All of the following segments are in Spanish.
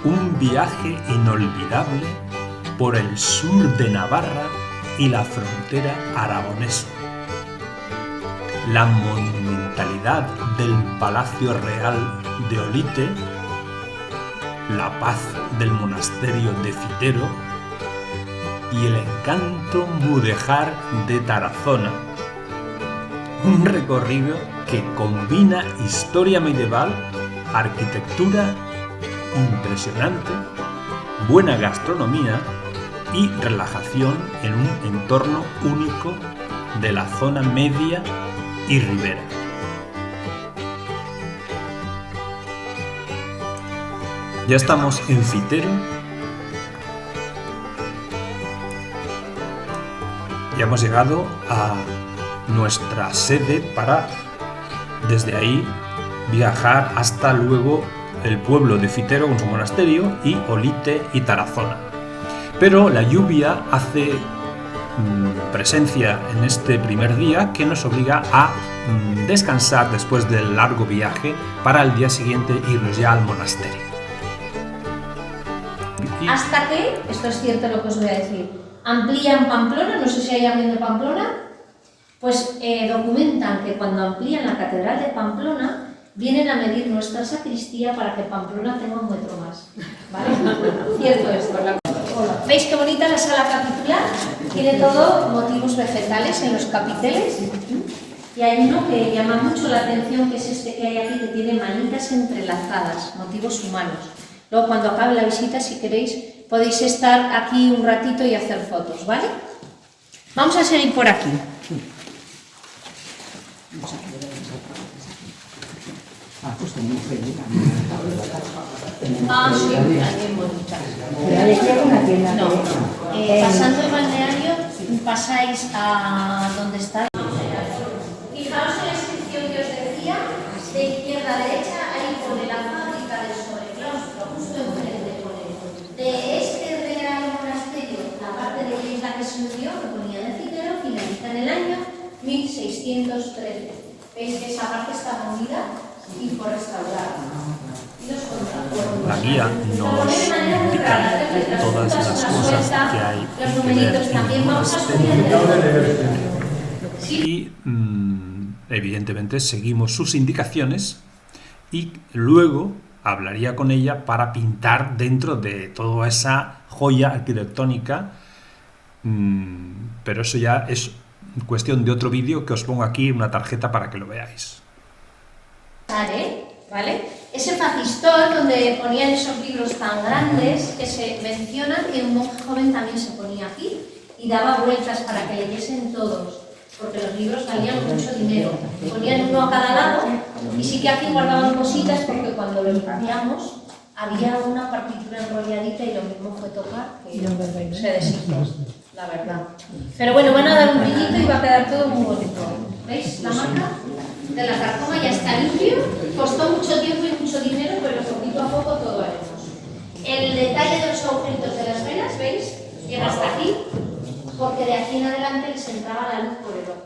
Un viaje inolvidable por el sur de Navarra y la frontera aragonesa. La monumentalidad del Palacio Real de Olite, la paz del monasterio de Fitero y el encanto mudéjar de Tarazona. Un recorrido que combina historia medieval, arquitectura impresionante, buena gastronomía y relajación en un entorno único de la zona media y ribera. Ya estamos en Fitero. Ya hemos llegado a nuestra sede para, desde ahí, viajar hasta luego el pueblo de Fitero con su monasterio y Olite y Tarazona. Pero la lluvia hace presencia en este primer día que nos obliga a descansar después del largo viaje para el día siguiente irnos ya al monasterio. Hasta que, esto es cierto lo que os voy a decir, amplían Pamplona, no sé si hay alguien de Pamplona, pues documentan que cuando amplían la catedral de Pamplona vienen a medir nuestra sacristía para que Pamplona tenga un metro más, ¿vale? Cierto esto. ¿Veis qué bonita la sala capitular? Tiene todo motivos vegetales en los capiteles. Y hay uno que llama mucho la atención, que es este que hay aquí, que tiene manitas entrelazadas, motivos humanos. Luego, cuando acabe la visita, si queréis, podéis estar aquí un ratito y hacer fotos, ¿vale? Vamos a seguir por aquí. Pues tenemos que ir sí, bien bonitas. No, pasando el balneario, pasáis a donde está. Fijaos en la inscripción que os decía, de izquierda a derecha, ahí pone la fábrica del sobreclaustro, justo enfrente pone. De este real monasterio, la parte de isla que se hundió, que ponía de Fitero, finaliza en el año 1613. ¿Veis que esa parte está movida y por restaurar? La guía nos indica todas las cosas que hay que ver en el monasterio y evidentemente seguimos sus indicaciones y luego hablaría con ella para pintar dentro de toda esa joya arquitectónica, pero eso ya es cuestión de otro vídeo que os pongo aquí una tarjeta para que lo veáis. ¿Vale? Ese facistol donde ponían esos libros tan grandes que se mencionan que un monje joven también se ponía aquí y daba vueltas para que leyesen todos, porque los libros valían mucho dinero. Ponían uno a cada lado y sí que aquí guardaban cositas porque cuando los cambiamos había una partitura enrolladita y lo mismo fue tocar que se deshizo, la verdad. Pero bueno, van a dar un brillito y va a quedar todo muy bonito. ¿Veis la marca? De la carcoma ya está limpio, costó mucho tiempo y mucho dinero, pero poquito a poco todo haremos. El detalle de los agujeritos de las velas, ¿veis? Llega hasta aquí, porque de aquí en adelante les entraba la luz por el ojo.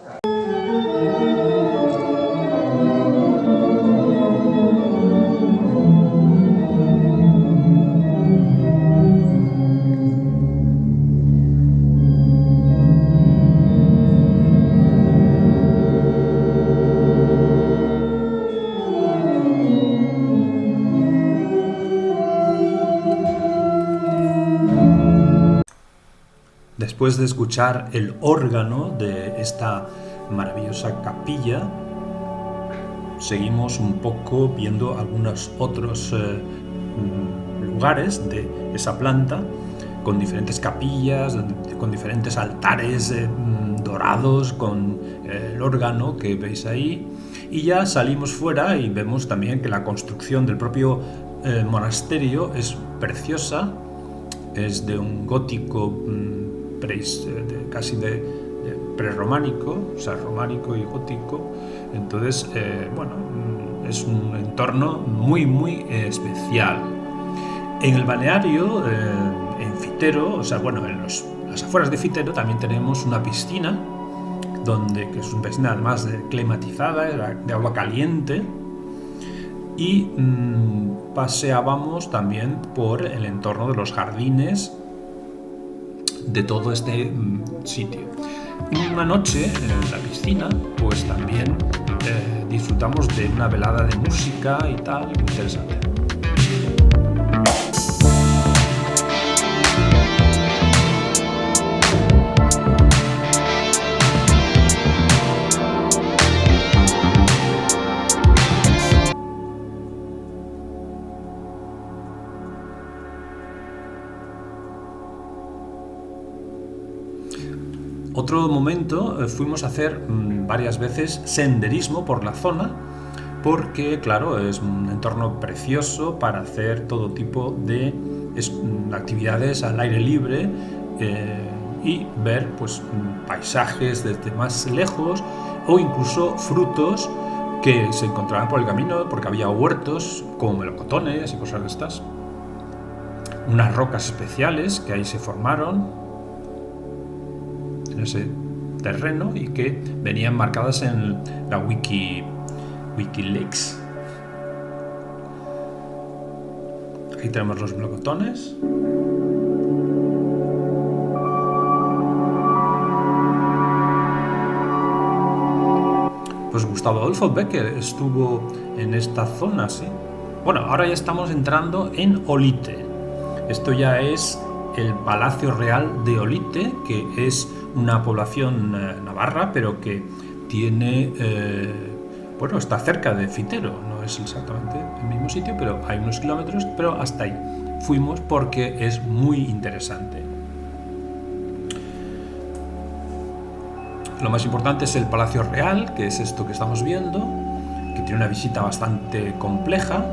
Después de escuchar el órgano de esta maravillosa capilla, seguimos un poco viendo algunos otros lugares de esa planta con diferentes capillas, con diferentes altares dorados, con el órgano que veis ahí, y ya salimos fuera y vemos también que la construcción del propio monasterio es preciosa, es de un gótico casi de prerrománico, o sea, románico y gótico. Entonces, es un entorno muy, muy especial. En el balneario, en Fitero, o sea, en las afueras de Fitero también tenemos una piscina, que es una piscina además climatizada, de agua caliente, y paseábamos también por el entorno de los jardines de todo este sitio. Una noche en la piscina, pues también disfrutamos de una velada de música y tal, muy interesante. Otro momento, fuimos a hacer varias veces senderismo por la zona, porque claro, es un entorno precioso para hacer todo tipo de actividades al aire libre y ver pues paisajes desde más lejos o incluso frutos que se encontraban por el camino, porque había huertos como melocotones y cosas de estas, unas rocas especiales que ahí se formaron en ese terreno y que venían marcadas en la Wikileaks. Aquí tenemos los melocotones. Pues Gustavo Adolfo Bécquer estuvo en esta zona, sí. Bueno, ahora ya estamos entrando en Olite. Esto ya es el Palacio Real de Olite, que es una población navarra, pero que tiene, bueno, está cerca de Fitero, no es exactamente el mismo sitio, pero hay unos kilómetros, pero hasta ahí fuimos porque es muy interesante. Lo más importante es el Palacio Real, que es esto que estamos viendo, que tiene una visita bastante compleja,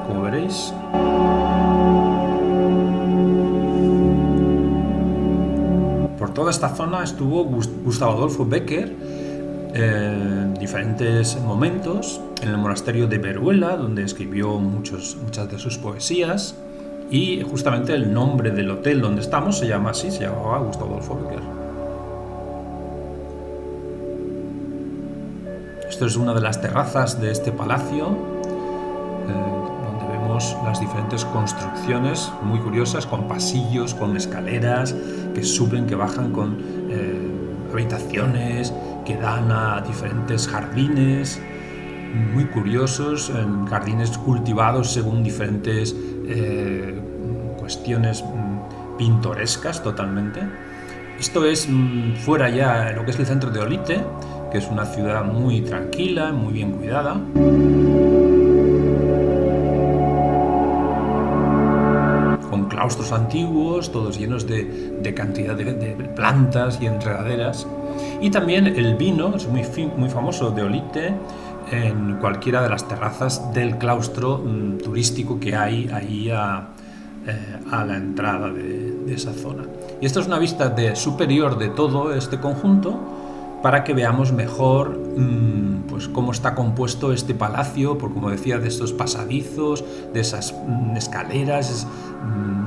como veréis. Por toda esta zona estuvo Gustavo Adolfo Bécquer en diferentes momentos, en el monasterio de Veruela, donde escribió muchas de sus poesías, y justamente el nombre del hotel donde estamos se llama así, se llamaba Gustavo Adolfo Bécquer. Esto es una de las terrazas de este palacio, donde vemos las diferentes construcciones muy curiosas, con pasillos, con escaleras que suben, que bajan, con habitaciones que dan a diferentes jardines muy curiosos, jardines cultivados según diferentes cuestiones pintorescas totalmente. Esto es fuera ya lo que es el centro de Olite, que es una ciudad muy tranquila, muy bien cuidada. Con claustros antiguos, todos llenos de cantidad de plantas y enredaderas. Y también el vino es muy famoso de Olite en cualquiera de las terrazas del claustro turístico que hay ahí a la entrada de esa zona. Y esta es una vista superior de todo este conjunto para que veamos mejor pues cómo está compuesto este palacio, por como decía, de estos pasadizos, de esas escaleras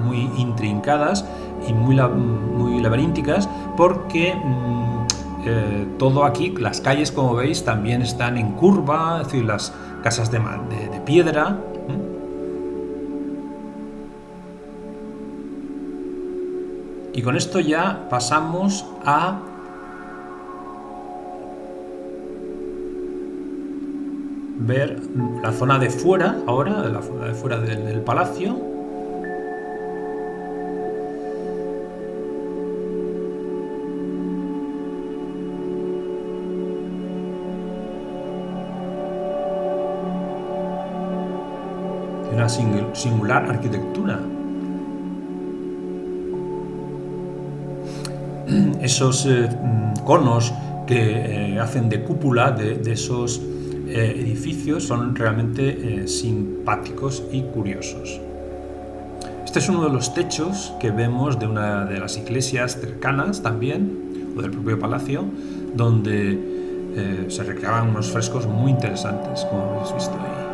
muy intrincadas y muy laberínticas, porque todo aquí, las calles, como veis, también están en curva, es decir, las casas de piedra. Y con esto ya pasamos a ver la zona de fuera, ahora, la zona de fuera del palacio. Una singular arquitectura. Esos conos que hacen de cúpula de esos edificios son realmente simpáticos y curiosos. Este es uno de los techos que vemos de una de las iglesias cercanas también, o del propio palacio, donde se recreaban unos frescos muy interesantes, como habéis visto ahí.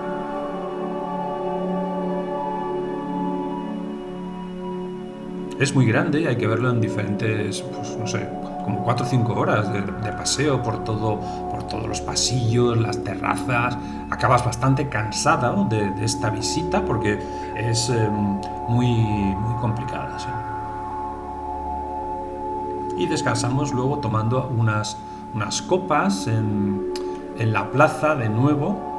Es muy grande, hay que verlo en diferentes, pues no sé, como 4 o 5 horas de paseo por todo por todos los pasillos, las terrazas. Acabas bastante cansado de esta visita porque es muy complicada, ¿sí? Y descansamos luego tomando unas copas en la plaza de nuevo.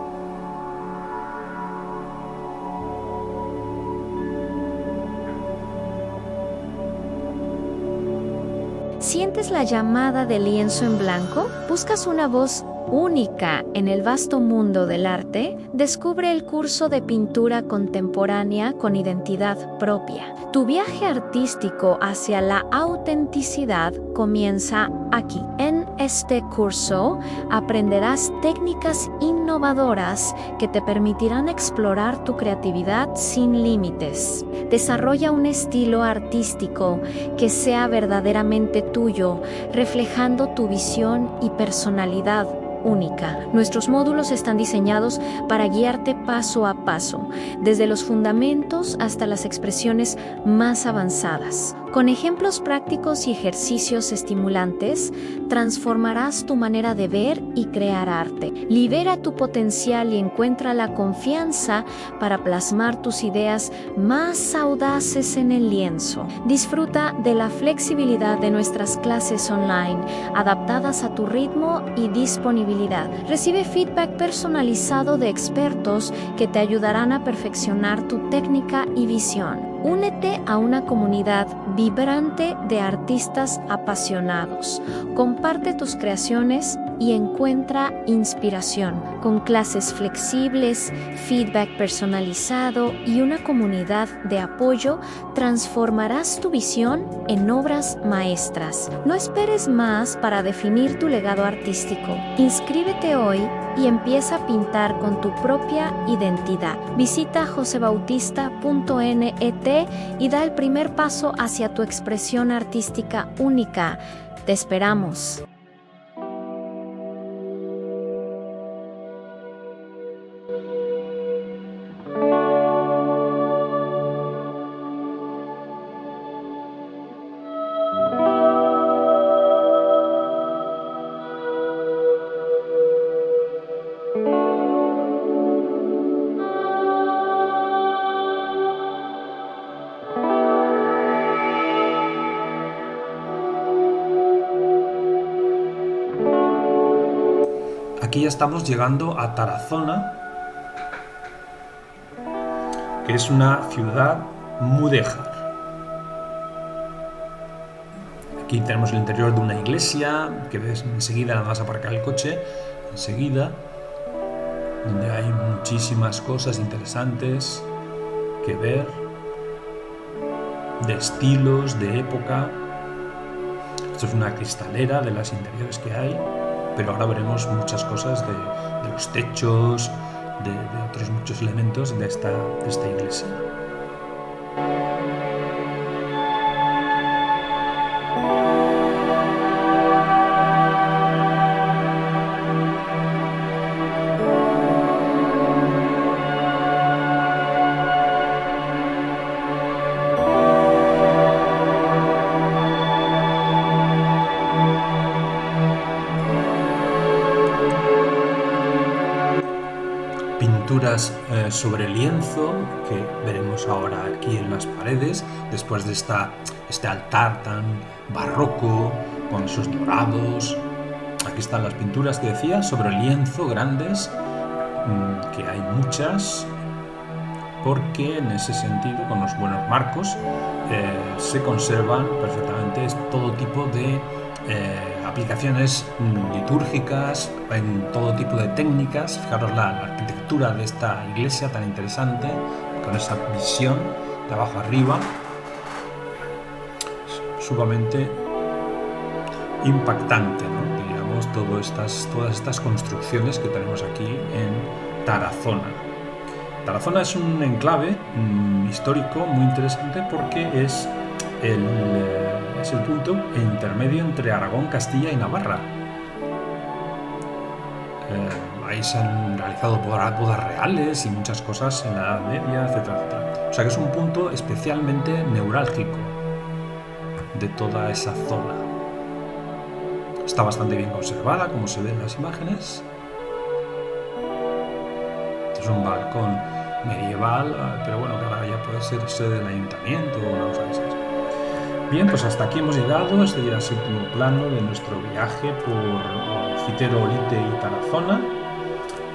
¿Sientes la llamada del lienzo en blanco? ¿Buscas una voz única en el vasto mundo del arte? Descubre el curso de pintura contemporánea con identidad propia. Tu viaje artístico hacia la autenticidad comienza aquí. En este curso aprenderás técnicas innovadoras que te permitirán explorar tu creatividad sin límites. Desarrolla un estilo artístico que sea verdaderamente tuyo, reflejando tu visión y personalidad única. Nuestros módulos están diseñados para guiarte paso a paso, desde los fundamentos hasta las expresiones más avanzadas. Con ejemplos prácticos y ejercicios estimulantes, transformarás tu manera de ver y crear arte. Libera tu potencial y encuentra la confianza para plasmar tus ideas más audaces en el lienzo. Disfruta de la flexibilidad de nuestras clases online, adaptadas a tu ritmo y disponibilidad. Recibe feedback personalizado de expertos que te ayudarán a perfeccionar tu técnica y visión. Únete a una comunidad vibrante de artistas apasionados. Comparte tus creaciones y encuentra inspiración. Con clases flexibles, feedback personalizado y una comunidad de apoyo, transformarás tu visión en obras maestras. No esperes más para definir tu legado artístico. Inscríbete hoy y empieza a pintar con tu propia identidad. Visita josebautista.net y da el primer paso hacia tu expresión artística única. Te esperamos. Aquí ya estamos llegando a Tarazona, que es una ciudad mudéjar. Aquí tenemos el interior de una iglesia, que ves enseguida, nada más aparcar el coche, enseguida, donde hay muchísimas cosas interesantes que ver, de estilos, de época. Esto es una cristalera de las interiores que hay, pero ahora veremos muchas cosas de los techos, de otros muchos elementos de esta iglesia. Pinturas sobre lienzo que veremos ahora aquí en las paredes, después de este altar tan barroco con esos dorados. Aquí están las pinturas que decía sobre lienzo grandes, que hay muchas, porque en ese sentido, con los buenos marcos, se conservan perfectamente todo tipo de aplicaciones litúrgicas, en todo tipo de técnicas. Fijaros la arquitectura de esta iglesia tan interesante, con esa visión de abajo arriba, sumamente impactante, ¿no? Digamos, todas estas construcciones que tenemos aquí en Tarazona. Tarazona es un enclave histórico muy interesante porque es el punto intermedio entre Aragón, Castilla y Navarra. Ahí se han realizado bodas reales y muchas cosas en la Edad Media, etcétera, etcétera. O sea que es un punto especialmente neurálgico de toda esa zona. Está bastante bien conservada, como se ve en las imágenes. Es un balcón medieval, pero bueno, que ahora ya puede ser sede del ayuntamiento o una cosa de esas. Bien, pues hasta aquí hemos llegado. Este ya es el último plano de nuestro viaje por Fitero, Olite y Tarazona.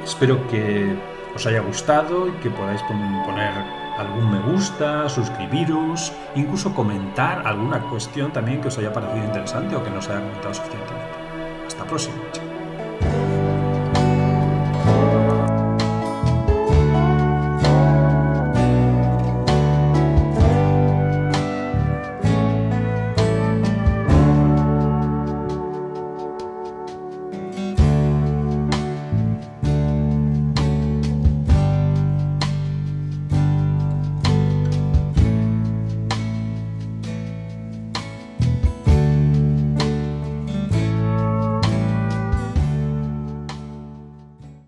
Espero que os haya gustado y que podáis poner algún me gusta, suscribiros, incluso comentar alguna cuestión también que os haya parecido interesante o que no os haya comentado suficientemente. Hasta la próxima.